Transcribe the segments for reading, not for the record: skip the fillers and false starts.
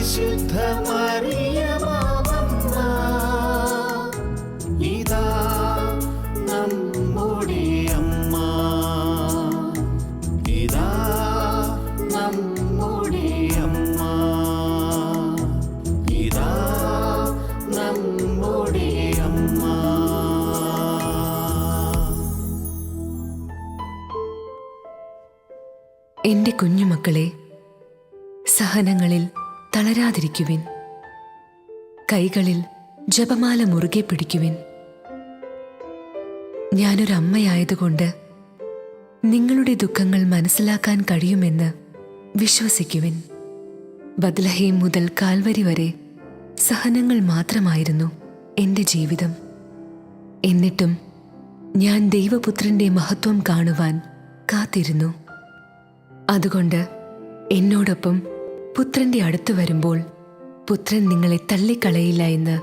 പരിശുദ്ധ മറിയമമ്മ, ഇതാ നമ്മുടെ അമ്മ, ഇതാ നമ്മുടെ അമ്മ, ഇതാ നമ്മുടെ അമ്മ. എന്റെ കുഞ്ഞുമക്കളെ, സഹനങ്ങളിൽ തളരാതിരിക്കുവിൻ. കൈകളിൽ ജപമാല മുറുകെ പിടിക്കുവിൻ. ഞാനൊരമ്മയായതുകൊണ്ട് നിങ്ങളുടെ ദുഃഖങ്ങൾ മനസ്സിലാക്കാൻ കഴിയുമെന്ന് വിശ്വസിക്കുവിൻ. ബത്ലഹേം മുതൽ കാൽവരി വരെ സഹനങ്ങൾ മാത്രമായിരുന്നു എൻ്റെ ജീവിതം. എന്നിട്ടും ഞാൻ ദൈവപുത്രന്റെ മഹത്വം കാണുവാൻ കാത്തിരുന്നു. അതുകൊണ്ട് എന്നോടൊപ്പം പുത്രന്റെ അടുത്ത് വരുമ്പോൾ പുത്രൻ നിങ്ങളെ തള്ളിക്കളയില്ല എന്ന്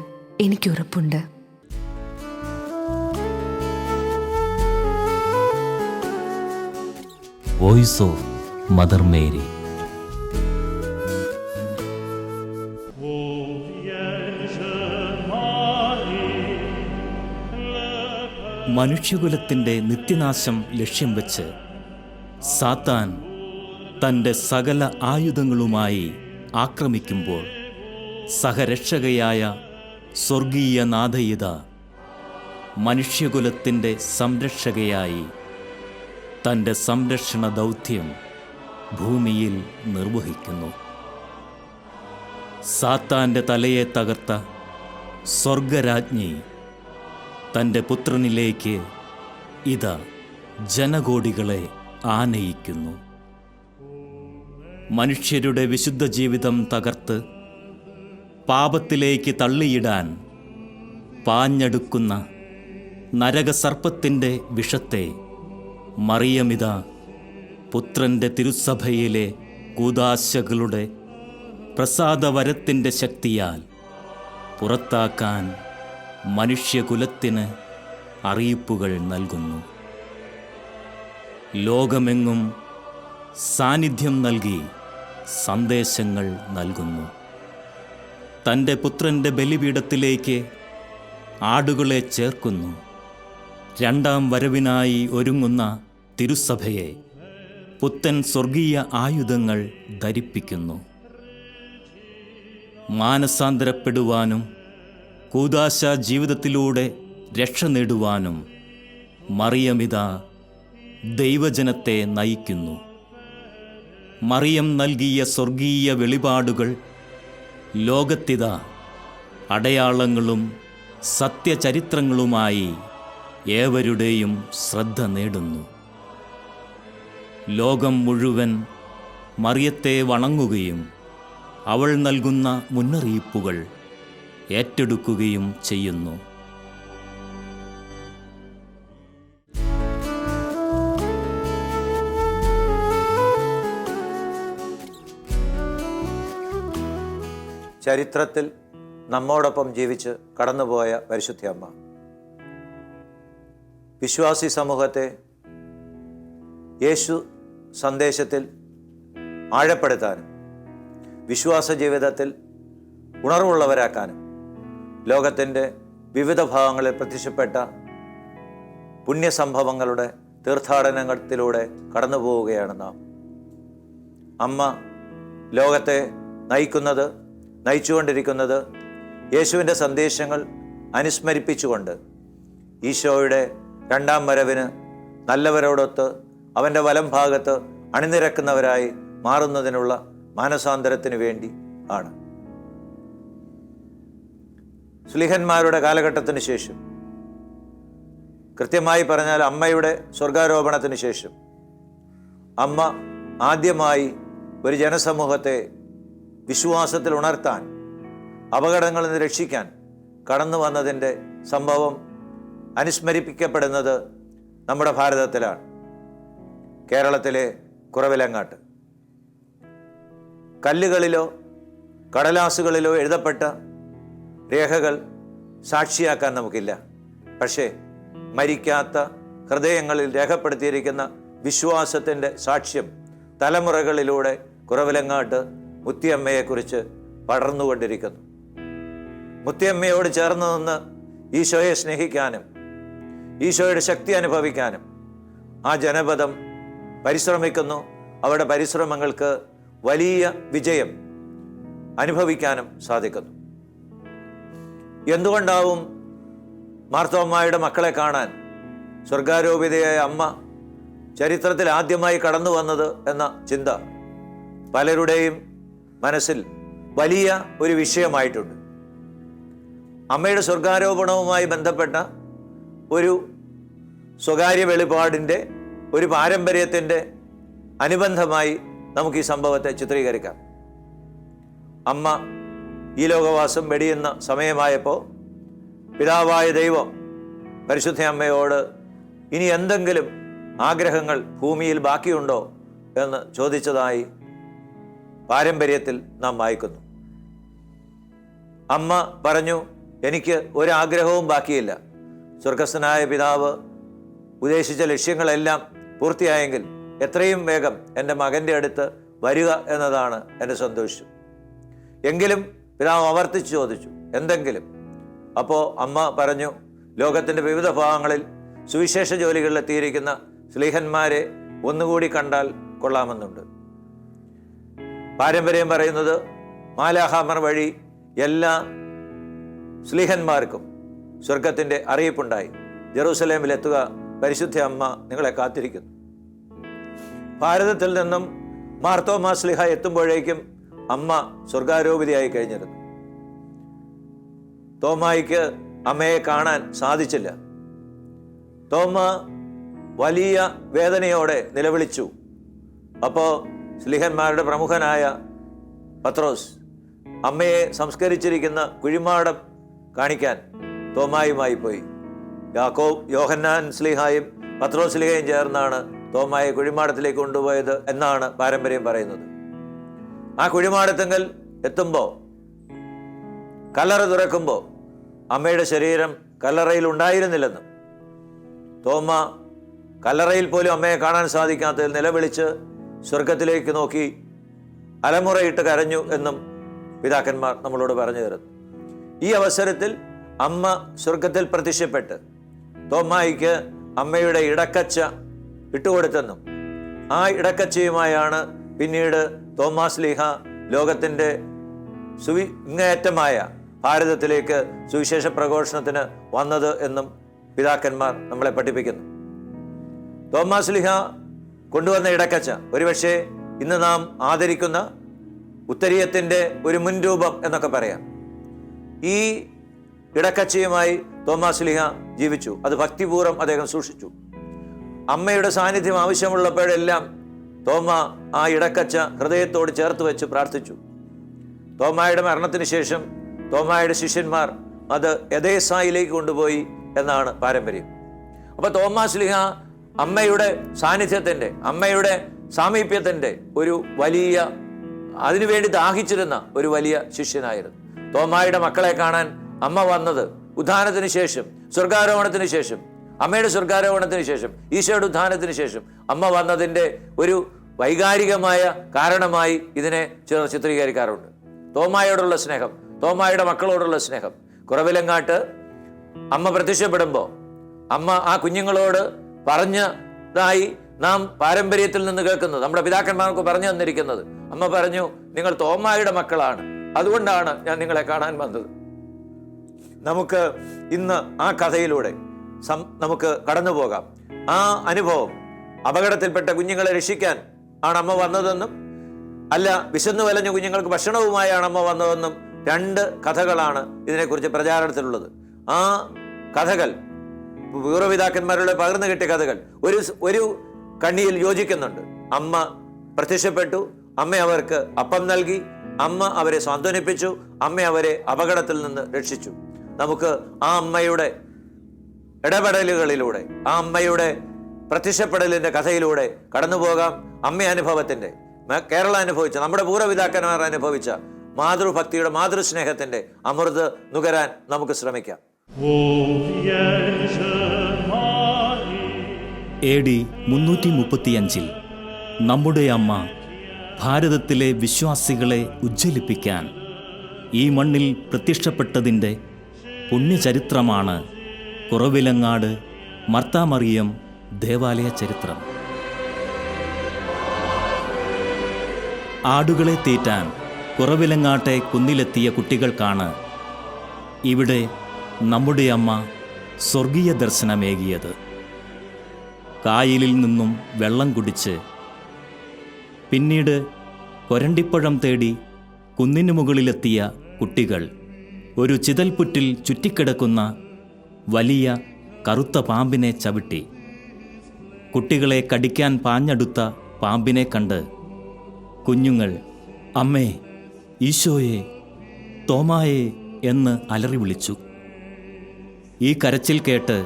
എനിക്കുറപ്പുണ്ട്. Voice of mother Mary. മനുഷ്യകുലത്തിൻ്റെ നിത്യനാശം ലക്ഷ്യം വെച്ച് സാത്താൻ തൻ്റെ സകല ആയുധങ്ങളുമായി ആക്രമിക്കുമ്പോൾ സഹരക്ഷകയായ സ്വർഗീയ നാഥയിത മനുഷ്യകുലത്തിൻ്റെ സംരക്ഷകയായി തൻ്റെ സംരക്ഷണ ദൗത്യം ഭൂമിയിൽ നിർവഹിക്കുന്നു. സാത്താൻ്റെ തലയെ തകർത്ത സ്വർഗരാജ്ഞി തൻ്റെ പുത്രനിലേക്ക് ഇതാ ജനകോടികളെ ആനയിക്കുന്നു. മനുഷ്യരുടെ വിശുദ്ധ ജീവിതം തകർത്ത് പാപത്തിലേക്ക് തള്ളിയിടാൻ പാഞ്ഞെടുക്കുന്ന നരകസർപ്പത്തിൻ്റെ വിഷത്തെ മറിയമിത പുത്രൻ്റെ തിരുസഭയിലെ കൂദാശകളുടെ പ്രസാദവരത്തിൻ്റെ ശക്തിയാൽ പുറത്താക്കാൻ മനുഷ്യകുലത്തിന് അറിയിപ്പുകൾ നൽകുന്നു. ലോകമെങ്ങും സാന്നിധ്യം നൽകി സന്ദേശങ്ങൾ നൽകുന്നു. തൻ്റെ പുത്രൻ്റെ ബലിപീഠത്തിലേക്ക് ആടുകളെ ചേർക്കുന്നു. രണ്ടാം വരവിനായി ഒരുങ്ങുന്ന തിരുസഭയെ പുത്തൻ സ്വർഗീയ ആയുധങ്ങൾ ധരിപ്പിക്കുന്നു. മാനസാന്തരപ്പെടുവാനും കൂദാശ ജീവിതത്തിലൂടെ രക്ഷ നേടുവാനും മറിയമിത ദൈവജനത്തെ നയിക്കുന്നു. മറിയം നൽകിയ സ്വർഗീയ വെളിപാടുകൾ ലോകത്തിത അടയാളങ്ങളും സത്യചരിത്രങ്ങളുമായി ഏവരുടെയും ശ്രദ്ധ നേടുന്നു. ലോകം മുഴുവൻ മറിയത്തെ വണങ്ങുകയും അവൾ നൽകുന്ന മുന്നറിയിപ്പുകൾ ഏറ്റെടുക്കുകയും ചെയ്യുന്നു. ചരിത്രത്തിൽ നമ്മോടൊപ്പം ജീവിച്ച് കടന്നുപോയ പരിശുദ്ധയമ്മ വിശ്വാസി സമൂഹത്തെ യേശു സന്ദേശത്തിൽ ആഴപ്പെടുത്താനും വിശ്വാസ ജീവിതത്തിൽ ഉണർവുള്ളവരാക്കാനും ലോകത്തിൻ്റെ വിവിധ ഭാഗങ്ങളിൽ പ്രത്യക്ഷപ്പെട്ട പുണ്യസംഭവങ്ങളുടെ തീർത്ഥാടനത്തിലൂടെ കടന്നു പോവുകയാണ് നാം. അമ്മ ലോകത്തെ നയിച്ചുകൊണ്ടിരിക്കുന്നത് യേശുവിൻ്റെ സന്ദേശങ്ങൾ അനുസ്മരിപ്പിച്ചുകൊണ്ട് ഈശോയുടെ രണ്ടാം വരവിന് നല്ലവരോടൊത്ത് അവൻ്റെ വലം ഭാഗത്ത് അണിനിരക്കുന്നവരായി മാറുന്നതിനുള്ള മാനസാന്തരത്തിന് വേണ്ടി ആണ്. ശ്ലീഹന്മാരുടെ കാലഘട്ടത്തിന് ശേഷം, കൃത്യമായി പറഞ്ഞാൽ അമ്മയുടെ സ്വർഗാരോപണത്തിന് ശേഷം, അമ്മ ആദ്യമായി ഒരു ജനസമൂഹത്തെ വിശ്വാസത്തിൽ ഉണർത്താൻ, അപകടങ്ങളിൽ നിന്ന് രക്ഷിക്കാൻ കടന്നു വന്നതിൻ്റെ സംഭവം അനുസ്മരിപ്പിക്കപ്പെടുന്നത് നമ്മുടെ ഭാരതത്തിലാണ്. കേരളത്തിലെ കുറവിലങ്ങാട്ട് കല്ലുകളിലോ കടലാസുകളിലോ എഴുതപ്പെട്ട രേഖകൾ സാക്ഷിയാക്കാൻ നമുക്കില്ല. പക്ഷേ മരിക്കാത്ത ഹൃദയങ്ങളിൽ രേഖപ്പെടുത്തിയിരിക്കുന്ന വിശ്വാസത്തിൻ്റെ സാക്ഷ്യം തലമുറകളിലൂടെ കുറവിലങ്ങാട്ട് മുത്തിയമ്മയെക്കുറിച്ച് പടർന്നുകൊണ്ടിരിക്കുന്നു. മുത്തിയമ്മയോട് ചേർന്ന് നിന്ന് ഈശോയെ സ്നേഹിക്കാനും ഈശോയുടെ ശക്തി അനുഭവിക്കാനും ആ ജനപദം പരിശ്രമിക്കുന്നു. അവരുടെ പരിശ്രമങ്ങൾക്ക് വലിയ വിജയം അനുഭവിക്കാനും സാധിക്കുന്നു. എന്തുകൊണ്ടാവും മാർത്തോമായുടെ മക്കളെ കാണാൻ സ്വർഗാരോപിതയായ അമ്മ ചരിത്രത്തിൽ ആദ്യമായി കടന്നു വന്നത് എന്ന ചിന്ത പലരുടെയും മനസ്സിൽ വലിയ ഒരു വിഷയമായിട്ടുണ്ട്. അമ്മയുടെ സ്വർഗാരോപണവുമായി ബന്ധപ്പെട്ട ഒരു സ്വകാര്യ വെളിപാടിൻ്റെ ഒരു പാരമ്പര്യത്തിൻ്റെ അനുബന്ധമായി നമുക്ക് ഈ സംഭവത്തെ ചിത്രീകരിക്കാം. അമ്മ ഈ ലോകവാസം വെടിയുന്ന സമയമായപ്പോൾ പിതാവായ ദൈവം പരിശുദ്ധ അമ്മയോട് ഇനി എന്തെങ്കിലും ആഗ്രഹങ്ങൾ ഭൂമിയിൽ ബാക്കിയുണ്ടോ എന്ന് ചോദിച്ചതായി പാരമ്പര്യത്തിൽ നാം വായിക്കുന്നു. അമ്മ പറഞ്ഞു, എനിക്ക് ഒരാഗ്രഹവും ബാക്കിയില്ല. സ്വർഗസ്ഥനായ പിതാവ് ഉദ്ദേശിച്ച ലക്ഷ്യങ്ങളെല്ലാം പൂർത്തിയായെങ്കിൽ എത്രയും വേഗം എൻ്റെ മകൻ്റെ അടുത്ത് വരിക എന്നതാണ് എൻ്റെ സന്തോഷം. എങ്കിലും പിതാവ് ആവർത്തിച്ച് ചോദിച്ചു, എന്തെങ്കിലും? അപ്പോൾ അമ്മ പറഞ്ഞു, ലോകത്തിൻ്റെ വിവിധ ഭാഗങ്ങളിൽ സുവിശേഷ ജോലികളിലെത്തിയിരിക്കുന്ന സ്ലീഹന്മാരെ ഒന്നുകൂടി കണ്ടാൽ കൊള്ളാമെന്നുണ്ട്. പാരമ്പര്യം പറയുന്നത് മാലാഖമാർ വഴി എല്ലാ സ്ലീഹന്മാർക്കും സ്വർഗത്തിൻ്റെ അറിയിപ്പുണ്ടായി. ജെറൂസലേമിലെത്തുക, പരിശുദ്ധ അമ്മ നിങ്ങളെ കാത്തിരിക്കുന്നു. ഭാരതത്തിൽ നിന്നും മാർത്തോമാ സ്ലീഹ എത്തുമ്പോഴേക്കും അമ്മ സ്വർഗാരോപിതയായി കഴിഞ്ഞിരുന്നു. തോമായിക്ക് അമ്മയെ കാണാൻ സാധിച്ചില്ല. തോമ വലിയ വേദനയോടെ നിലവിളിച്ചു. അപ്പോൾ സ്ലീഹന്മാരുടെ പ്രമുഖനായ പത്രോസ് അമ്മയെ സംസ്കരിച്ചിരിക്കുന്ന കുഴിമാടം കാണിക്കാൻ തോമായുമായി പോയി. യോഹന്നാൻ സ്ലീഹായും പത്രോസ് സ്ലീഹയും ചേർന്നാണ് തോമായെ കുഴിമാടത്തിലേക്ക് കൊണ്ടുപോയത് എന്നാണ് പാരമ്പര്യം പറയുന്നത്. ആ കുഴിമാടത്തെങ്കിൽ എത്തുമ്പോൾ കല്ലറ തുറക്കുമ്പോൾ അമ്മയുടെ ശരീരം കല്ലറയിൽ ഉണ്ടായിരുന്നില്ലെന്നും തോമ കല്ലറയിൽ പോലും അമ്മയെ കാണാൻ സാധിക്കാത്തതിൽ നിലവിളിച്ച് സ്വർഗത്തിലേക്ക് നോക്കി അലമുറയിട്ട് കരഞ്ഞു എന്നും പിതാക്കന്മാർ നമ്മളോട് പറഞ്ഞു തരുന്നു. ഈ അവസരത്തിൽ അമ്മ സ്വർഗത്തിൽ പ്രത്യക്ഷപ്പെട്ട് തോമായിക്ക് അമ്മയുടെ ഇടക്കച്ച ഇട്ടുകൊടുത്തെന്നും ആ ഇടക്കച്ചയുമായാണ് പിന്നീട് തോമാസ് ലീഹ ലോകത്തിൻ്റെ ഇങ്ങേയറ്റമായ ഭാരതത്തിലേക്ക് സുവിശേഷ പ്രഘോഷണത്തിന് വന്നത് എന്നും പിതാക്കന്മാർ നമ്മളെ പഠിപ്പിക്കുന്നു. തോമാസ് ലീഹ കൊണ്ടുവന്ന ഇടക്കച്ച ഒരുപക്ഷെ ഇന്ന് നാം ആദരിക്കുന്ന ഉത്തരീയത്തിൻ്റെ ഒരു മുൻരൂപം എന്നൊക്കെ പറയാം. ഈ ഇടക്കച്ചയുമായി തോമാസ് ലീഹ ജീവിച്ചു. അത് ഭക്തിപൂർവ്വം അദ്ദേഹം സൂക്ഷിച്ചു. അമ്മയുടെ സാന്നിധ്യം ആവശ്യമുള്ളപ്പോഴെല്ലാം തോമ ആ ഇടക്കച്ച ഹൃദയത്തോട് ചേർത്ത് വെച്ച് പ്രാർത്ഥിച്ചു. തോമായുടെ മരണത്തിന് ശേഷം തോമായുടെ ശിഷ്യന്മാർ അത് എദേസായിലേക്ക് കൊണ്ടുപോയി എന്നാണ് പാരമ്പര്യം. അപ്പോൾ തോമാസ് ലീഹ അമ്മയുടെ സാന്നിധ്യത്തിൻ്റെ, അമ്മയുടെ സാമീപ്യത്തിൻ്റെ ഒരു വലിയ, അതിനുവേണ്ടി ദാഹിച്ചിരുന്ന ഒരു വലിയ ശിഷ്യനായിരുന്നു. തോമായുടെ മക്കളെ കാണാൻ അമ്മ വന്നത് ഉത്ഥാനത്തിന് ശേഷം, സ്വർഗാരോഹണത്തിന് ശേഷം, അമ്മയുടെ സ്വർഗാരോഹണത്തിന് ശേഷം, ഈശോയുടെ ഉത്ഥാനത്തിന് ശേഷം അമ്മ വന്നതിൻ്റെ ഒരു വൈകാരികമായ കാരണമായി ഇതിനെ ചിത്രീകരിക്കാറുണ്ട്. തോമായോടുള്ള സ്നേഹം, തോമായുടെ മക്കളോടുള്ള സ്നേഹം. കുറവിലങ്ങാട്ട് അമ്മ പ്രത്യക്ഷപ്പെടുമ്പോൾ അമ്മ ആ കുഞ്ഞുങ്ങളോട് പറഞ്ഞതായി നാം പാരമ്പര്യത്തിൽ നിന്ന് കേൾക്കുന്നത്, നമ്മുടെ പിതാക്കന്മാർക്ക് പറഞ്ഞു തന്നിരിക്കുന്നത്, അമ്മ പറഞ്ഞു, നിങ്ങൾ തോമായുടെ മക്കളാണ്, അതുകൊണ്ടാണ് ഞാൻ നിങ്ങളെ കാണാൻ വന്നത്. നമുക്ക് ഇന്ന് ആ കഥയിലൂടെ നമുക്ക് കടന്നു പോകാം. ആ അനുഭവം, അപകടത്തിൽപ്പെട്ട കുഞ്ഞുങ്ങളെ രക്ഷിക്കാൻ ആണ് അമ്മ വന്നതെന്നും അല്ല വിശന്നു വലഞ്ഞ കുഞ്ഞുങ്ങൾക്ക് ഭക്ഷണവുമായാണ് അമ്മ വന്നതെന്നും രണ്ട് കഥകളാണ് ഇതിനെക്കുറിച്ച് പ്രചാരണത്തിലുള്ളത്. ആ കഥകൾ പൂർവ്വപിതാക്കന്മാരുടെ പകർന്നു കിട്ടിയ കഥകൾ ഒരു കണ്ണിയിൽ യോജിക്കുന്നുണ്ട്. അമ്മ പ്രത്യക്ഷപ്പെട്ടു, അമ്മ അവർക്ക് അപ്പം നൽകി, അമ്മ അവരെ സാന്ത്വനിപ്പിച്ചു, അമ്മ അവരെ അപകടത്തിൽ നിന്ന് രക്ഷിച്ചു. നമുക്ക് ആ അമ്മയുടെ ഇടപെടലുകളിലൂടെ, ആ അമ്മയുടെ പ്രത്യക്ഷപ്പെടലിൻ്റെ കഥയിലൂടെ കടന്നു പോകാം. അമ്മ അനുഭവത്തിൻ്റെ, കേരളം അനുഭവിച്ച, നമ്മുടെ പൂർവ്വപിതാക്കന്മാർ അനുഭവിച്ച മാതൃഭക്തിയുടെ, മാതൃസ്നേഹത്തിൻ്റെ അമൃത് നുകരാൻ നമുക്ക് ശ്രമിക്കാം. AD 335 നമ്മുടെ അമ്മ ഭാരതത്തിലെ വിശ്വാസികളെ ഉജ്ജ്വലിപ്പിക്കാൻ ഈ മണ്ണിൽ പ്രത്യക്ഷപ്പെട്ടതിൻ്റെ പുണ്യചരിത്രമാണ് കുറവിലങ്ങാട് മർത്താമറിയം ദേവാലയ ചരിത്രം. ആടുകളെ തീറ്റാൻ കുറവിലങ്ങാട്ടെ കുന്നിലെത്തിയ കുട്ടികൾക്കാണ് ഇവിടെ നമ്മുടെ അമ്മ സ്വർഗീയ ദർശനമേകിയത്. കായലിൽ നിന്നും വെള്ളം കുടിച്ച് പിന്നീട് കൊരണ്ടിപ്പഴം തേടി കുന്നിനു മുകളിലെത്തിയ കുട്ടികൾ ഒരു ചിതൽപുറ്റിൽ ചുറ്റിക്കിടക്കുന്ന വലിയ കറുത്ത പാമ്പിനെ ചവിട്ടി. കുട്ടികളെ കടിക്കാൻ പാഞ്ഞടുത്ത പാമ്പിനെ കണ്ട് കുഞ്ഞുങ്ങൾ അമ്മേ, ഈശോയെ, തോമായെ എന്ന് അലറി വിളിച്ചു. ഈ കരച്ചിൽ കേട്ട്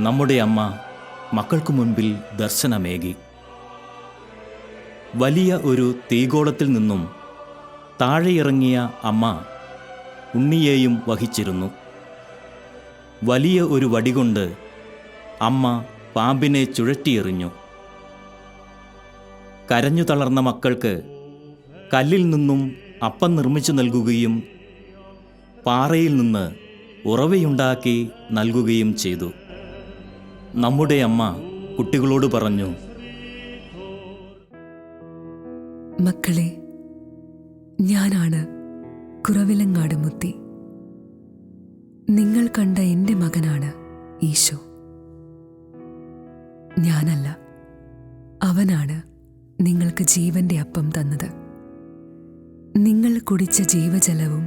നമ്മുടെ അമ്മ മക്കൾക്കു മുൻപിൽ ദർശനമേകി. വലിയ ഒരു തീഗോളത്തിൽ നിന്നും താഴെയിറങ്ങിയ അമ്മ ഉണ്ണിയെയും വഹിച്ചിരുന്നു. വലിയ ഒരു വടികൊണ്ട് അമ്മ പാമ്പിനെ ചുഴറ്റിയെറിഞ്ഞു. കരഞ്ഞു തളർന്ന മക്കൾക്ക് കല്ലിൽ നിന്നും അപ്പം നിർമ്മിച്ചു നൽകുകയും പാറയിൽ നിന്ന് ഉറവയുണ്ടാക്കി നൽകുകയും ചെയ്തു. നമ്മുടെ അമ്മ കുട്ടികളോട് പറഞ്ഞു, മക്കളെ, ഞാനാണ് കുറവിലങ്ങാട് മുത്തി. നിങ്ങൾ കണ്ട എൻ്റെ മകനാണ് ഈശോ. ഞാനല്ല, അവനാണ് നിങ്ങൾക്ക് ജീവന്റെ അപ്പം തന്നത്. നിങ്ങൾ കുടിച്ച ജീവജലവും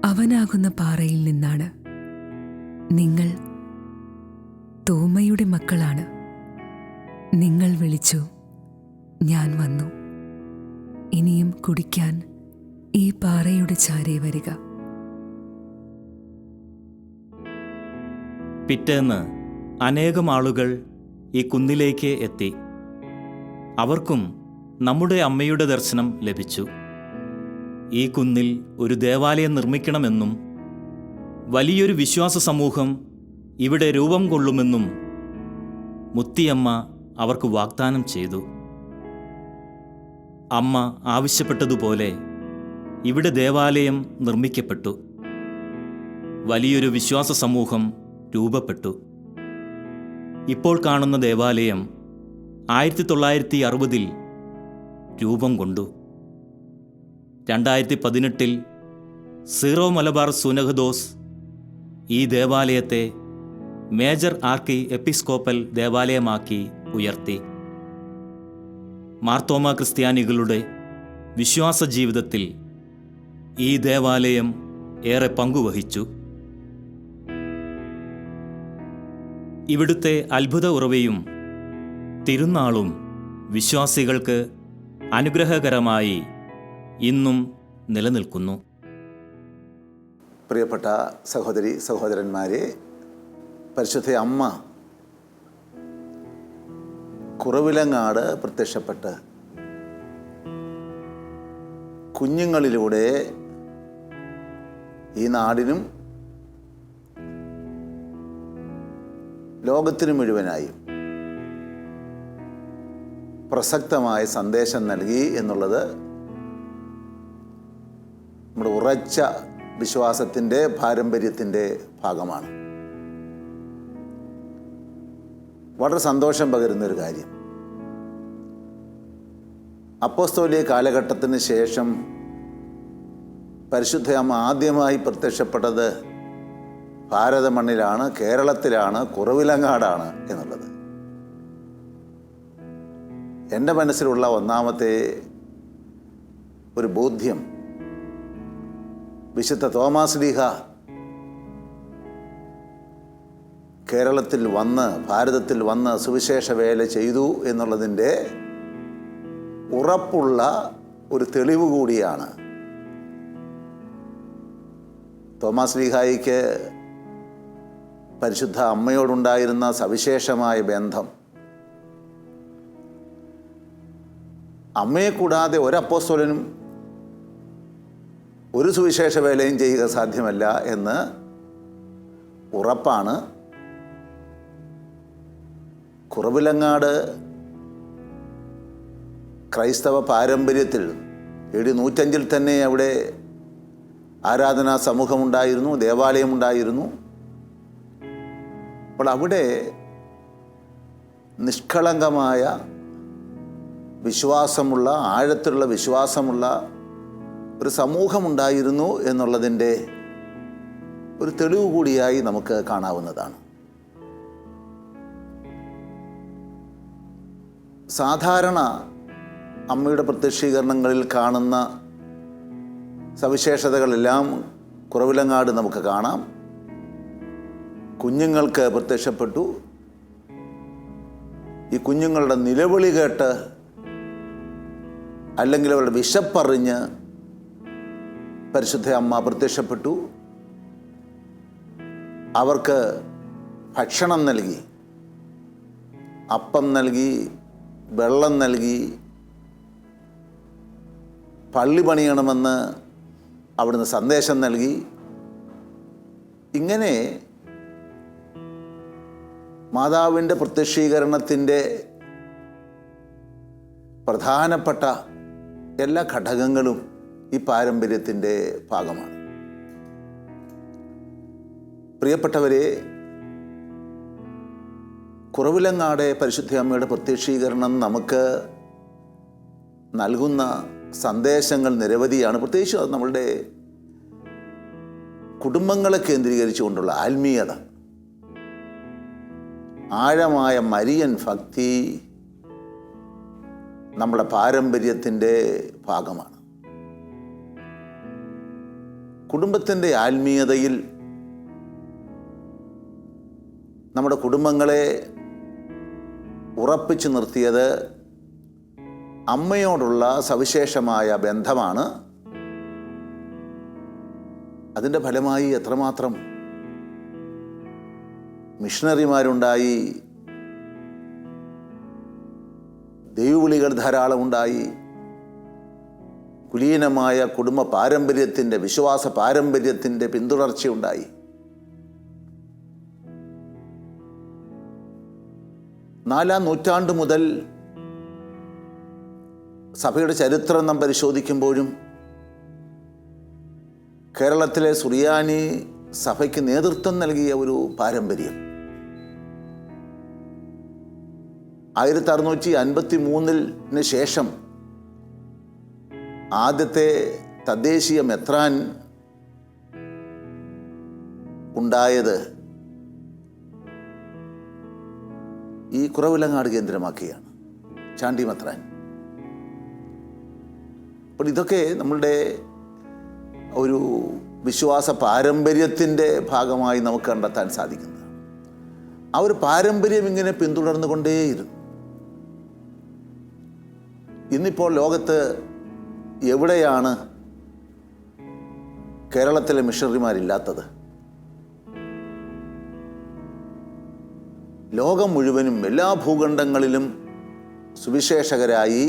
അവനാകുന്ന പാറയിൽ നിന്നാണ്. നിങ്ങൾ തോമയുടെ മക്കളാണ്. നിങ്ങൾ വിളിച്ചു, ഞാൻ വന്നു. ഇനിയും കുടിക്കാൻ ഈ പാറയുടെ ചാരേ വരിക. പിറ്റേന്ന് അനേകം ആളുകൾ ഈ കുന്നിലേക്ക് എത്തി. അവർക്കും നമ്മുടെ അമ്മയുടെ ദർശനം ലഭിച്ചു. ഈ കുന്നിൽ ഒരു ദേവാലയം നിർമ്മിക്കണമെന്നും വലിയൊരു വിശ്വാസ സമൂഹം ഇവിടെ രൂപം കൊള്ളുമെന്നും മുത്തിയമ്മ അവർക്ക് വാഗ്ദാനം ചെയ്തു. അമ്മ ആവശ്യപ്പെട്ടതുപോലെ ഇവിടെ ദേവാലയം നിർമ്മിക്കപ്പെട്ടു. വലിയൊരു വിശ്വാസ സമൂഹം രൂപപ്പെട്ടു. ഇപ്പോൾ കാണുന്ന ദേവാലയം 1960 രൂപം കൊണ്ടു. 2018 സീറോ മലബാർ സുനഹദോസ് ഈ ദേവാലയത്തെ മേജർ ആർക്കി എപ്പിസ്കോപ്പൽ ദേവാലയമാക്കി ഉയർത്തി. മാർത്തോമ ക്രിസ്ത്യാനികളുടെ വിശ്വാസ ജീവിതത്തിൽ ഈ ദേവാലയം ഏറെ പങ്കുവഹിച്ചു. ഇവിടുത്തെ അത്ഭുത ഉറവയും തിരുനാളും വിശ്വാസികൾക്ക് അനുഗ്രഹകരമായി ഇന്നും നിലനിൽക്കുന്നു. പ്രിയപ്പെട്ട സഹോദരി സഹോദരന്മാരെ, പരിശുദ്ധ അമ്മ കുറവിലങ്ങാട് പ്രത്യക്ഷപ്പെട്ട് കുഞ്ഞുങ്ങളിലൂടെ ഈ നാടിനും ലോകത്തിനു മുഴുവനായും പ്രസക്തമായ സന്ദേശം നൽകി എന്നുള്ളത് നമ്മുടെ ഉറച്ച വിശ്വാസത്തിൻ്റെ പാരമ്പര്യത്തിൻ്റെ ഭാഗമാണ്. വളരെ സന്തോഷം പകരുന്നൊരു കാര്യം, അപ്പോസ്തോലിക കാലഘട്ടത്തിന് ശേഷം പരിശുദ്ധ അമ്മ ആദ്യമായി പ്രത്യക്ഷപ്പെട്ടത് ഭാരത മണ്ണിലാണ്, കേരളത്തിലാണ്, കുറവിലങ്ങാടാണ് എന്നുള്ളത് എൻ്റെ മനസ്സിലുള്ള ഒന്നാമത്തെ ഒരു ബോധ്യം, വിശുദ്ധ തോമാസ് ലീഹ കേരളത്തിൽ വന്ന്, ഭാരതത്തിൽ വന്ന് സുവിശേഷ വേല ചെയ്തു എന്നുള്ളതിൻ്റെ ഉറപ്പുള്ള ഒരു തെളിവ് കൂടിയാണ്. തോമാസ് ലീഹായിക്ക് പരിശുദ്ധ അമ്മയോടുണ്ടായിരുന്ന സവിശേഷമായ ബന്ധം, അമ്മയെ കൂടാതെ ഒരപ്പോസ്തലനും ഒരു സുവിശേഷ വേലയും ചെയ്യുക സാധ്യമല്ല എന്ന് ഉറപ്പാണ്. കുറവിലങ്ങാട് ക്രൈസ്തവ പാരമ്പര്യത്തിൽ AD 105 തന്നെ അവിടെ ആരാധനാ സമൂഹമുണ്ടായിരുന്നു, ദേവാലയമുണ്ടായിരുന്നു. അപ്പോൾ അവിടെ നിഷ്കളങ്കമായ വിശ്വാസമുള്ള, ആഴത്തിലുള്ള വിശ്വാസമുള്ള ഒരു സമൂഹമുണ്ടായിരുന്നു എന്നുള്ളതിൻ്റെ ഒരു തെളിവ് കൂടിയായി നമുക്ക് കാണാവുന്നതാണ്. സാധാരണ അമ്മയുടെ പ്രത്യക്ഷീകരണങ്ങളിൽ കാണുന്ന സവിശേഷതകളെല്ലാം കുറവിലങ്ങാട് നമുക്ക് കാണാം. കുഞ്ഞുങ്ങൾക്ക് പ്രത്യക്ഷപ്പെട്ടു. ഈ കുഞ്ഞുങ്ങളുടെ നിലവിളി കേട്ട് അല്ലെങ്കിൽ അവരുടെ വിശപ്പറിഞ്ഞ് പരിശുദ്ധ അമ്മ പ്രത്യക്ഷപ്പെട്ടു. അവർക്ക് ഭക്ഷണം നൽകി, അപ്പം നൽകി, വെള്ളം നൽകി, പള്ളി പണിയണമെന്ന് അവിടുന്ന് സന്ദേശം നൽകി. ഇങ്ങനെ മാതാവിൻ്റെ പ്രത്യക്ഷീകരണത്തിൻ്റെ പ്രധാനപ്പെട്ട എല്ലാ ഘടകങ്ങളും ഈ പാരമ്പര്യത്തിൻ്റെ ഭാഗമാണ്. പ്രിയപ്പെട്ടവരെ, കുറവിലങ്ങാട് പരിശുദ്ധ അമ്മയുടെ പ്രത്യക്ഷീകരണം നമുക്ക് നൽകുന്ന സന്ദേശങ്ങൾ നിരവധിയാണ്. പ്രത്യേകിച്ച് അത് നമ്മളുടെ കുടുംബങ്ങളെ കേന്ദ്രീകരിച്ചുകൊണ്ടുള്ള ആത്മീയത, ആഴമായ മരിയൻ ഭക്തി നമ്മുടെ പാരമ്പര്യത്തിൻ്റെ ഭാഗമാണ്. കുടുംബത്തിൻ്റെ ആത്മീയതയിൽ നമ്മുടെ കുടുംബങ്ങളെ ഉറപ്പിച്ചു നിർത്തിയത് അമ്മയോടുള്ള സവിശേഷമായ ബന്ധമാണ്. അതിൻ്റെ ഫലമായി എത്രമാത്രം മിഷണറിമാരുണ്ടായി, ദൈവവിളികൾ ധാരാളമുണ്ടായി, കുലീനമായ കുടുംബ പാരമ്പര്യത്തിൻ്റെ, വിശ്വാസ പാരമ്പര്യത്തിൻ്റെ പിന്തുടർച്ചയുണ്ടായി. നാലാം നൂറ്റാണ്ട് മുതൽ സഭയുടെ ചരിത്രം നാം പരിശോധിക്കുമ്പോഴും കേരളത്തിലെ സുറിയാനി സഭയ്ക്ക് നേതൃത്വം നൽകിയ ഒരു പാരമ്പര്യം 1653 ശേഷം ആദ്യത്തെ തദ്ദേശീയ മെത്രാൻ ഉണ്ടായത് ഈ കുറവിലങ്ങാട് കേന്ദ്രമാക്കിയാണ്, ചാണ്ടി മെത്രാൻ. അപ്പോൾ ഇതൊക്കെ നമ്മളുടെ ഒരു വിശ്വാസ പാരമ്പര്യത്തിൻ്റെ ഭാഗമായി നമുക്ക് കണ്ടെത്താൻ സാധിക്കുന്നത്. ആ ഒരു പാരമ്പര്യം ഇങ്ങനെ പിന്തുടർന്നുകൊണ്ടേയിരുന്നു. ഇന്നിപ്പോൾ ലോകത്ത് എവിടെയാണ് കേരളത്തിലെ മിഷണറിമാരില്ലാത്തത്? ലോകം മുഴുവനും എല്ലാ ഭൂഖണ്ഡങ്ങളിലും സുവിശേഷകരായി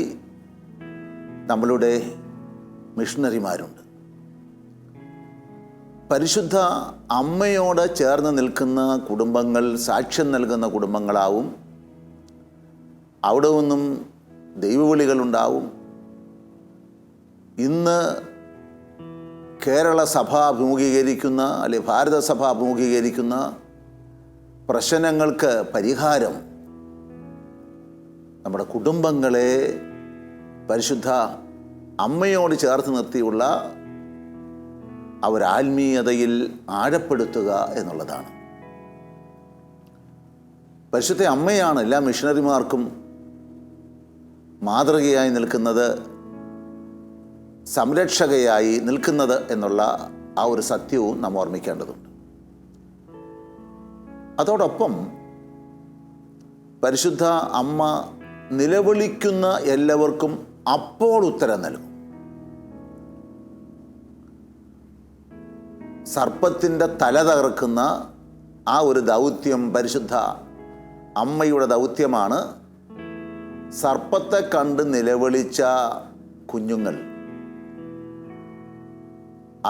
നമ്മളുടെ മിഷണറിമാരുണ്ട്. പരിശുദ്ധ അമ്മയോട് ചേർന്ന് നിൽക്കുന്ന കുടുംബങ്ങൾ, സാക്ഷ്യം നൽകുന്ന കുടുംബങ്ങളാവും. അവിടെ നിന്നും ദൈവവിളികളുണ്ടാവും. ഇന്ന് കേരള സഭ അഭിമുഖീകരിക്കുന്ന, അല്ലെ ഭാരത സഭ അഭിമുഖീകരിക്കുന്ന പ്രശ്നങ്ങൾക്ക് പരിഹാരം നമ്മുടെ കുടുംബങ്ങളെ പരിശുദ്ധ അമ്മയോട് ചേർത്ത് നിർത്തിയുള്ള ആത്മീയതയിൽ ആഴപ്പെടുത്തുക എന്നുള്ളതാണ്. പരിശുദ്ധ അമ്മയാണ് എല്ലാ മിഷണറിമാർക്കും മാതൃകയായി നിൽക്കുന്നത്, സംരക്ഷകയായി നിൽക്കുന്നത് എന്നുള്ള ആ ഒരു സത്യവും നാം ഓർമ്മിക്കേണ്ടതുണ്ട്. അതോടൊപ്പം പരിശുദ്ധ അമ്മ നിലവിളിക്കുന്ന എല്ലാവർക്കും അപ്പോൾ ഉത്തരം നൽകും. സർപ്പത്തിൻ്റെ തല തകർക്കുന്ന ആ ഒരു ദൗത്യം പരിശുദ്ധ അമ്മയുടെ ദൗത്യമാണ്. സർപ്പത്തെ കണ്ട് നിലവിളിച്ച കുഞ്ഞുങ്ങൾ,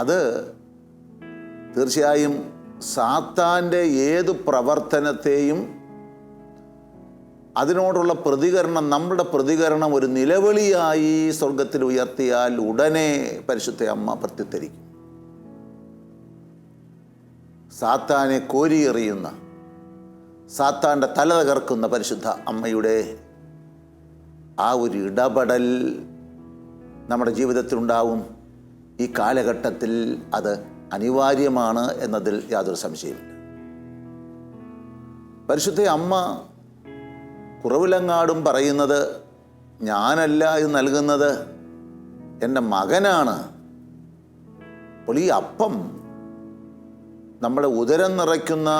അത് തീർച്ചയായും സാത്താൻ്റെ ഏതു പ്രവർത്തനത്തെയും അതിനോടുള്ള പ്രതികരണം, നമ്മുടെ പ്രതികരണം ഒരു നിലവിളിയായി സ്വർഗത്തിൽ ഉയർത്തിയാൽ ഉടനെ പരിശുദ്ധ അമ്മ പ്രത്യുത്തരിക്കും. സാത്താനെ കോരിയെറിയുന്ന, സാത്താൻ്റെ തല തകർക്കുന്ന പരിശുദ്ധ അമ്മയുടെ ആ ഒരു ഇടപെടൽ നമ്മുടെ ജീവിതത്തിലുണ്ടാവും. ഈ കാലഘട്ടത്തിൽ അത് അനിവാര്യമാണ് എന്നതിൽ യാതൊരു സംശയമില്ല. പരിശുദ്ധ അമ്മ കുറവിലങ്ങാടും പറയുന്നത്, ഞാനല്ല ഇത് നൽകുന്നത്, എൻ്റെ മകനാണ്. അപ്പോൾ ഈ അപ്പം നമ്മുടെ ഉദരം നിറയ്ക്കുന്ന,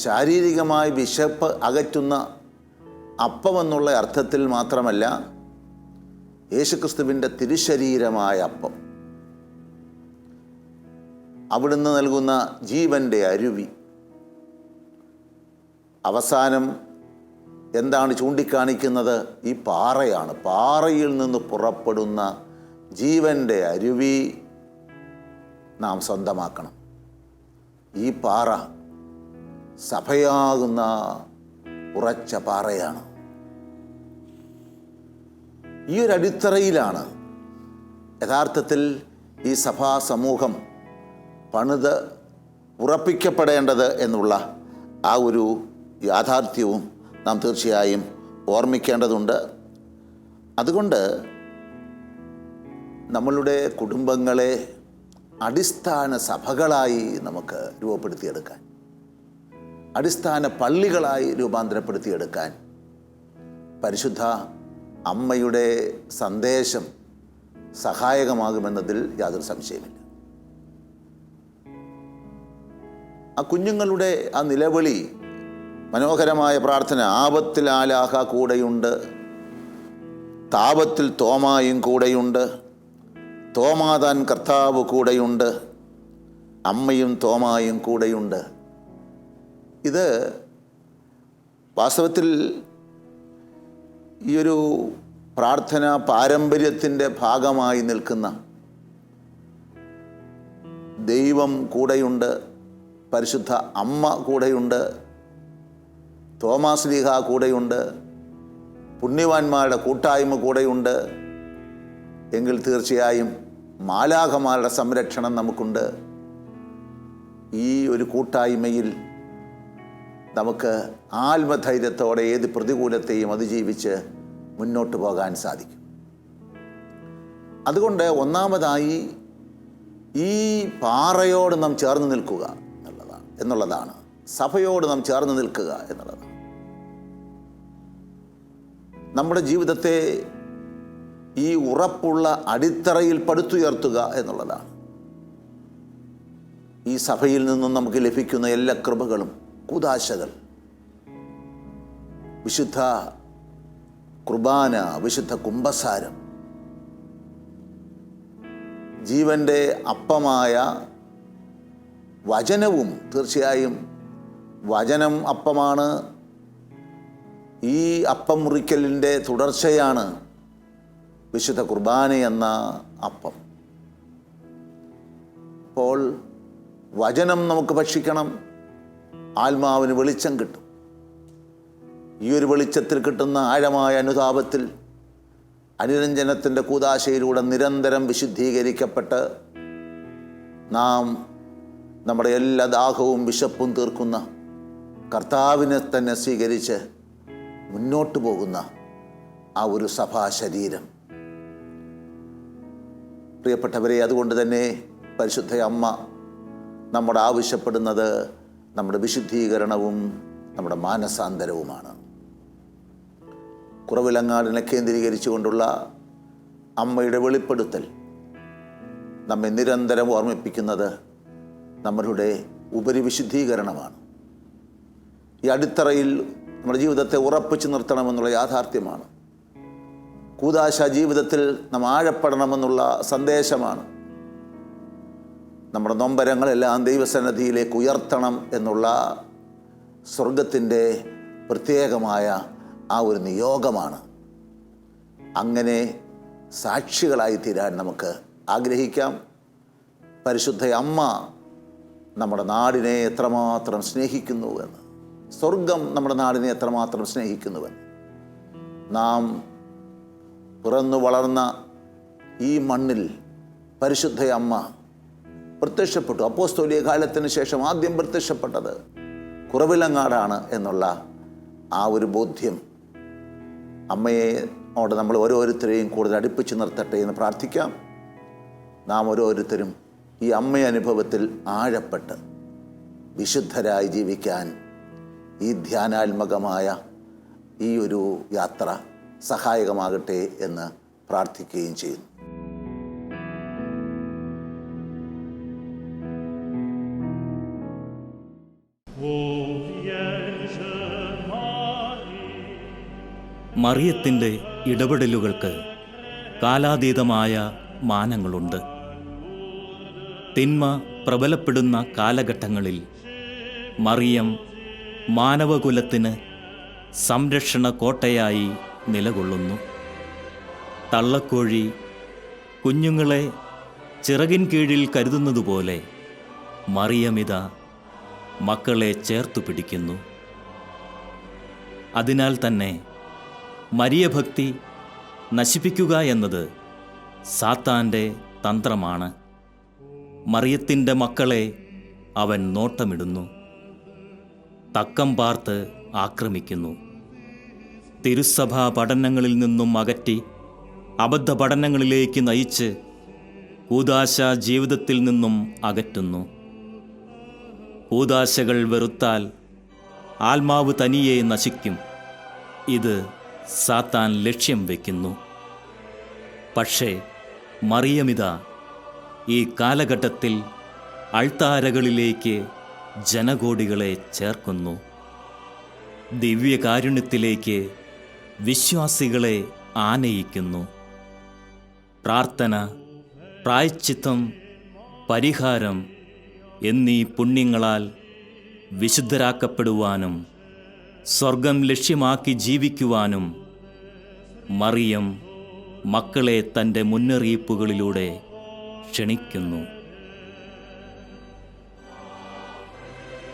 ശാരീരികമായി വിശപ്പ് അകറ്റുന്ന അപ്പമെന്നുള്ള അർത്ഥത്തിൽ മാത്രമല്ല, യേശുക്രിസ്തുവിൻ്റെ തിരുശരീരമായ അപ്പം, അവിടുന്ന് നൽകുന്ന ജീവൻ്റെ അരുവി. അവസാനം എന്താണ് ചൂണ്ടിക്കാണിക്കുന്നത്? ഈ പാറയാണ്. പാറയിൽ നിന്ന് പുറപ്പെടുന്ന ജീവൻ്റെ അരുവി നാം സ്വന്തമാക്കണം. ഈ പാറ സഭയാകുന്ന ഉറച്ച പാറയാണ്. ഈ ഒരു അടിത്തറയിലാണ് യഥാർത്ഥത്തിൽ ഈ സഭാ സമൂഹം പണിത് ഉറപ്പിക്കപ്പെടേണ്ടത് എന്നുള്ള ആ ഒരു യാഥാർത്ഥ്യവും നാം തീർച്ചയായും ഓർമ്മിക്കേണ്ടതുണ്ട്. അതുകൊണ്ട് നമ്മളുടെ കുടുംബങ്ങളെ അടിസ്ഥാന സഭകളായി നമുക്ക് രൂപപ്പെടുത്തിയെടുക്കാൻ, അടിസ്ഥാന പള്ളികളായി രൂപാന്തരപ്പെടുത്തിയെടുക്കാൻ പരിശുദ്ധ അമ്മയുടെ സന്ദേശം സഹായകമാകുമെന്നതിൽ യാതൊരു സംശയമില്ല. ആ കുഞ്ഞുങ്ങളുടെ ആ നിലവിളി, മനോഹരമായ പ്രാർത്ഥന, ആപത്തിൽ ആലാഹ കൂടെയുണ്ട്, താപത്തിൽ തോമായും കൂടെയുണ്ട്, തോമാതാൻ കർത്താവ് കൂടെയുണ്ട്, അമ്മയും തോമായും കൂടെയുണ്ട്. ഇത് വാസ്തവത്തിൽ ഈ ഒരു പ്രാർത്ഥന പാരമ്പര്യത്തിൻ്റെ ഭാഗമായി നിൽക്കുന്ന, ദൈവം കൂടെയുണ്ട്, പരിശുദ്ധ അമ്മ കൂടെയുണ്ട്, തോമാശ്ലീഹ കൂടെയുണ്ട്, പുണ്യവാന്മാരുടെ കൂട്ടായ്മ കൂടെയുണ്ട് എങ്കിൽ തീർച്ചയായും മാലാഖമാരുടെ സംരക്ഷണം നമുക്കുണ്ട്. ഈ ഒരു കൂട്ടായ്മയിൽ നമുക്ക് ആത്മധൈര്യത്തോടെ ഏത് പ്രതികൂലത്തെയും അതിജീവിച്ച് മുന്നോട്ട് പോകാൻ സാധിക്കും. അതുകൊണ്ട് ഒന്നാമതായി ഈ പാറയോട് നാം ചേർന്ന് നിൽക്കുക എന്നുള്ളതാണ്. സഭയോട് നാം ചേർന്ന് നിൽക്കുക എന്നുള്ളതാണ്. നമ്മുടെ ജീവിതത്തെ ഈ ഉറപ്പുള്ള അടിത്തറയിൽ പടുത്തുയർത്തുക എന്നുള്ളതാണ്. ഈ സഭയിൽ നിന്നും നമുക്ക് ലഭിക്കുന്ന എല്ലാ കൃപകളും, കൂദാശകൾ, വിശുദ്ധ കുർബാന, വിശുദ്ധ കുംഭസാരം, ജീവൻ്റെ അപ്പമായ വചനവും, തീർച്ചയായും വചനം അപ്പമാണ്. ഈ അപ്പം മുറിക്കലിൻ്റെ തുടർച്ചയാണ് വിശുദ്ധ കുർബാന എന്ന അപ്പം. അപ്പോൾ വചനം നമുക്ക് ഭക്ഷിക്കണം, ആത്മാവിന് വെളിച്ചം കിട്ടും. ഈ ഒരു വെളിച്ചത്തിൽ കിട്ടുന്ന ആഴമായ അനുതാപത്തിൽ, അനുരഞ്ജനത്തിൻ്റെ കൂദാശയിലൂടെ നിരന്തരം വിശുദ്ധീകരിക്കപ്പെട്ട് നാം നമ്മുടെ എല്ലാ ദാഹവും വിശപ്പും തീർക്കുന്ന കർത്താവിനെ തന്നെ സ്വീകരിച്ച് മുന്നോട്ട് പോകുന്ന ആ ഒരു സഭാ ശരീരം. പ്രിയപ്പെട്ടവരെ, അതുകൊണ്ട് തന്നെ പരിശുദ്ധ അമ്മ നമ്മോട് ആവശ്യപ്പെടുന്നത് നമ്മുടെ വിശുദ്ധീകരണവും നമ്മുടെ മാനസാന്തരവുമാണ്. കുറവിലങ്ങാടിനെ കേന്ദ്രീകരിച്ചുകൊണ്ടുള്ള അമ്മയുടെ വെളിപ്പെടുത്തൽ നമ്മെ നിരന്തരം ഓർമ്മിപ്പിക്കുന്നത് നമ്മളുടെ ഉപരിവിശുദ്ധീകരണമാണ്. ഈ അടിത്തറയിൽ നമ്മുടെ ജീവിതത്തെ ഉറപ്പിച്ചു നിർത്തണമെന്നുള്ള യാഥാർത്ഥ്യമാണ്. കൂദാശ ജീവിതത്തിൽ നാം ആഴപ്പെടണമെന്നുള്ള സന്ദേശമാണ്. നമ്മുടെ നൊമ്പരങ്ങളെല്ലാം ദൈവസന്നിധിയിലേക്ക് ഉയർത്തണം എന്നുള്ള സ്വർഗത്തിൻ്റെ പ്രത്യേകമായ ആ ഒരു നിയോഗമാണ്. അങ്ങനെ സാക്ഷികളായി തീരാൻ നമുക്ക് ആഗ്രഹിക്കാം. പരിശുദ്ധ അമ്മ നമ്മുടെ നാടിനെ എത്രമാത്രം സ്നേഹിക്കുന്നുവെന്ന്, സ്വർഗം നമ്മുടെ നാടിനെ എത്രമാത്രം സ്നേഹിക്കുന്നുവെന്ന്, നാം പിറന്നു വളർന്ന ഈ മണ്ണിൽ പരിശുദ്ധ അമ്മ പ്രത്യക്ഷപ്പെട്ടു. അപ്പോസ്തോലിക കാലത്തിന് ശേഷം ആദ്യം പ്രത്യക്ഷപ്പെട്ടത് കുറവിലങ്ങാടാണ് എന്നുള്ള ആ ഒരു ബോധ്യം അമ്മയോട് നമ്മൾ ഓരോരുത്തരെയും കൂടുതൽ അടുപ്പിച്ച് നിർത്തട്ടെ എന്ന് പ്രാർത്ഥിക്കാം. നാം ഓരോരുത്തരും ഈ അമ്മ അനുഭവത്തിൽ ആഴപ്പെട്ട് വിശുദ്ധരായി ജീവിക്കാൻ ഈ ധ്യാനാത്മകമായ ഈ ഒരു യാത്ര സഹായകമാകട്ടെ എന്ന് പ്രാർത്ഥിക്കുകയും ചെയ്യുന്നു. മറിയത്തിൻ്റെ ഇടപെടലുകൾക്ക് കാലാതീതമായ മാനങ്ങളുണ്ട്. തിന്മ പ്രബലപ്പെടുന്ന കാലഘട്ടങ്ങളിൽ മറിയം മാനവകുലത്തിന് സംരക്ഷണ കോട്ടയായി നിലകൊള്ളുന്നു. തള്ളക്കോഴി കുഞ്ഞുങ്ങളെ ചിറകിൻ കീഴിൽ കരുതുന്നതുപോലെ മറിയമിത മക്കളെ ചേർത്തു പിടിക്കുന്നു. അതിനാൽ തന്നെ മരിയഭക്തി നശിപ്പിക്കുക എന്നത് സാത്താൻ്റെ തന്ത്രമാണ്. മറിയത്തിൻ്റെ മക്കളെ അവൻ നോട്ടമിടുന്നു, തക്കം പാർത്ത് ആക്രമിക്കുന്നു. തിരുസഭാ പഠനങ്ങളിൽ നിന്നും അകറ്റി അബദ്ധ പഠനങ്ങളിലേക്ക് നയിച്ച് കൂദാശ ജീവിതത്തിൽ നിന്നും അകറ്റുന്നു. കൂദാശകൾ വെറുത്താൽ ആത്മാവ് തനിയെ നശിക്കും. ഇത് സാത്താൻ ലക്ഷ്യം വയ്ക്കുന്നു. പക്ഷേ മറിയമിത ഈ കാലഘട്ടത്തിൽ അൾത്താരകളിലേക്ക് ജനകോടികളെ ചേർക്കുന്നു. ദിവ്യകാരുണ്യത്തിലേക്ക് വിശ്വാസികളെ ആനയിക്കുന്നു. പ്രാർത്ഥന, പ്രായശ്ചിത്തം, പരിഹാരം എന്നീ പുണ്യങ്ങളാൽ വിശുദ്ധരാക്കപ്പെടുവാനും സ്വർഗം ലക്ഷ്യമാക്കി ജീവിക്കുവാനും മറിയം മക്കളെ തൻ്റെ മുന്നറിയിപ്പുകളിലൂടെ ക്ഷണിക്കുന്നു.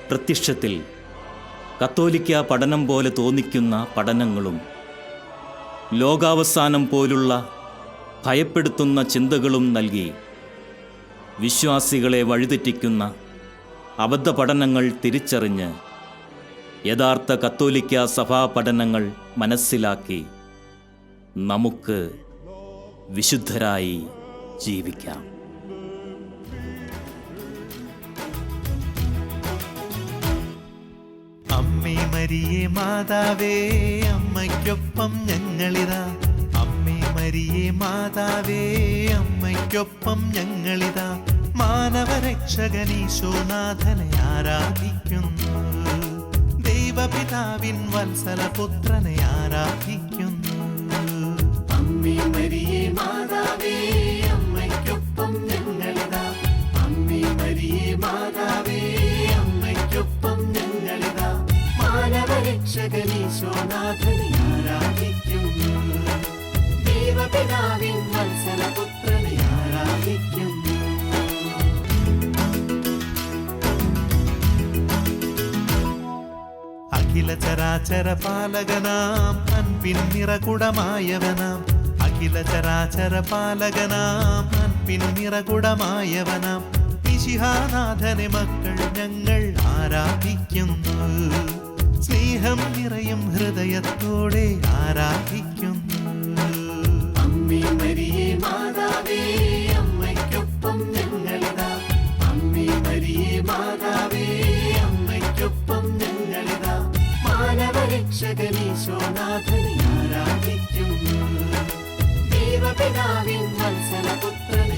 പ്രത്യക്ഷത്തിൽ കത്തോലിക്ക പഠനം പോലെ തോന്നിക്കുന്ന പഠനങ്ങളും ലോകാവസാനം പോലുള്ള ഭയപ്പെടുത്തുന്ന ചിന്തകളും നൽകി വിശ്വാസികളെ വഴിതെറ്റിക്കുന്ന അബദ്ധ പഠനങ്ങൾ തിരിച്ചറിഞ്ഞ് യഥാർത്ഥ കത്തോലിക്ക സഭാ പഠനങ്ങൾ മനസ്സിലാക്കി നമുക്ക് വിശുദ്ധരായി ജീവിക്കാം. അമ്മേ മരിയേ മാതാവേ, അമ്മയ്ക്കൊപ്പം ഞങ്ങളിതാ. അമ്മേ മരിയേ മാതാവേ, അമ്മയ്ക്കൊപ്പം ഞങ്ങളിതാ. മാനവരക്ഷകനീശോനാഥനെ ആരാധിക്കുന്നു, ദൈവപിതാവിൻ വത്സലപുത്രനെ ആരാധിക്കുന്നു. അമ്മേ മരിയേ മാതാവേ, അമ്മയ്ക്കൊപ്പം ഞങ്ങളിതാ. അമ്മേ മരിയേ മാതാവേ, അമ്മയ്ക്കൊപ്പം ഞങ്ങളിതാ. മാനവരക്ഷകനീശോനാഥനെ ആരാധിക്കുന്നു, ദൈവപിതാവിൻ വത്സലപുത്രനെ ആരാധിക്കുന്നു. അഖില ചരാചര പാലകനാം അൻപിൻ നിറകുടമായവനാം. അഖില ചരാചര പാലകനാം അൻപിൻ നിറകുടമായവനാം. മിശിഹാനാഥനെ മക്കൾ ഞങ്ങൾ ആരാധിക്കുന്നു, സ്നേഹം നിറയും ഹൃദയത്തോടെ ആരാധിക്കുന്നു. അമ്മേ മരിയേ മാതാവേ, അമ്മയ്ക്കൊപ്പം ഞങ്ങളിതാ. അമ്മേ മരിയേ മാതാവേ, അമ്മയ്ക്കൊപ്പം ഞങ്ങളിതാ. മാനവരക്ഷകനീശോനാഥനെ ആരാധിക്കുന്നു, ദൈവപിതാവിൻ വത്സലപുത്രനെ